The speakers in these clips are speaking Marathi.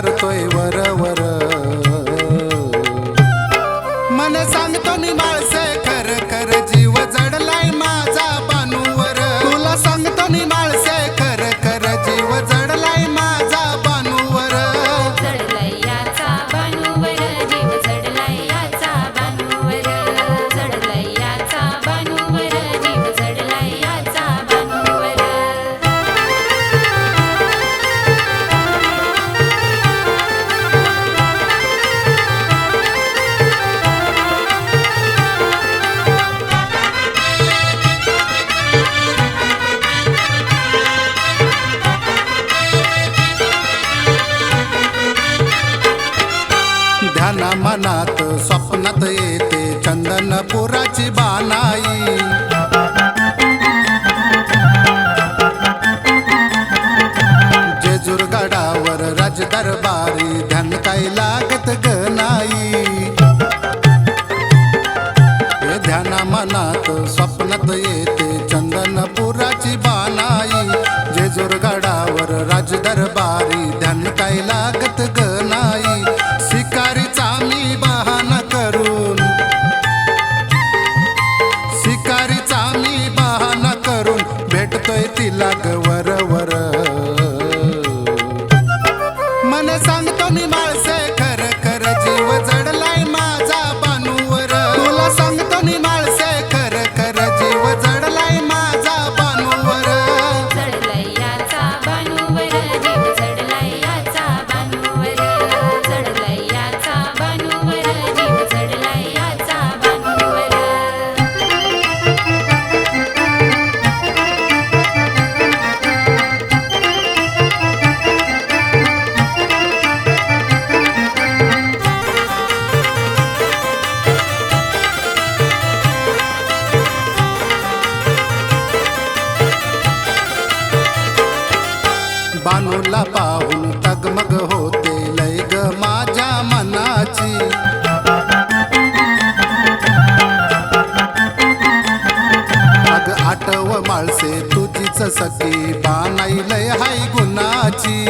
करतोय वरवर मन सांगतो निमाळसे खर खर जीव जडलाय माझा बानूवर तुला सांगतो निमाळसे खर खर जीव जडलाय माझा बानूवर जडलाय याचा बानूवर जीव जडलाय याचा बानूवर जडलाय याचा बानूवर जीव जडलाय याचा बानूवर ध्याना मनात स्वप्नात येते चंदनपुराची बानाई जेजूरगडावर राजदरबारी ध्यान काय लागत गनाई ध्याना मनात स्वप्नात येते चंदनपुराची बानाई जेजूरगडावर राजदरबारी ध्यान काय लागत गनाई शिकारीचा मी बहाना करून शिकारीचा मी बहाना करून भेटतोय तिला गवरवर मन सांगतो निमाळसे खर खर जीव जडलाय माझा बानूवर तुला सांगतो निमाळसे खर खर जीव जडलाय माझा बानूवर जडलाय याचा बानूवर जीव जडलाय याचा बानूवर जडलाय याचा बानूवर जीव जडलाय याचा बानूवर बानूला पाहून तगमग होते लय ग माझ्या मनाची अग आठव माळसे तुझीच सखी बानाई लय हाय गुणाची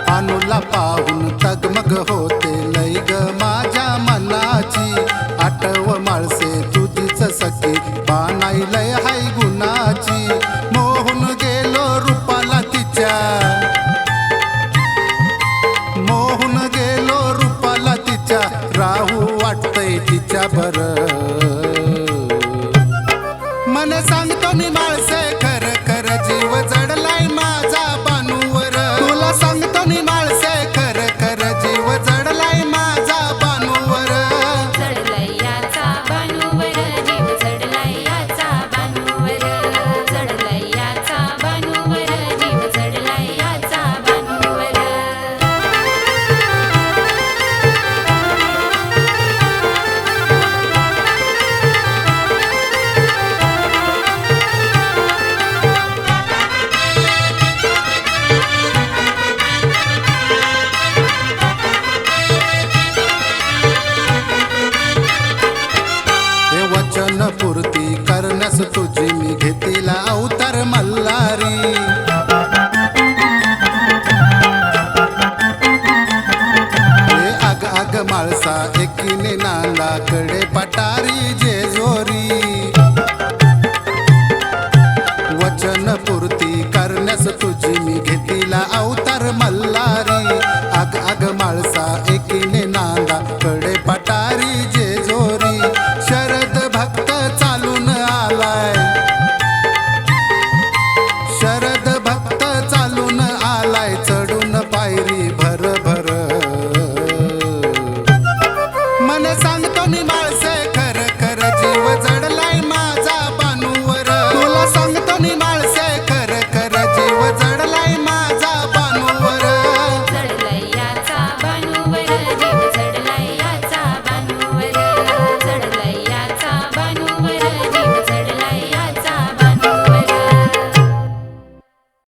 बानूला पाहून तगमग होते लय ग माझ्या मनाची आठव माळसे तुझीच सखी बानाई लय हाय गुणाची मोहून गेलो रूपाला तिच्या मोहून गेलो रूपाला तिच्या राहू वाटतंय तिच्या बर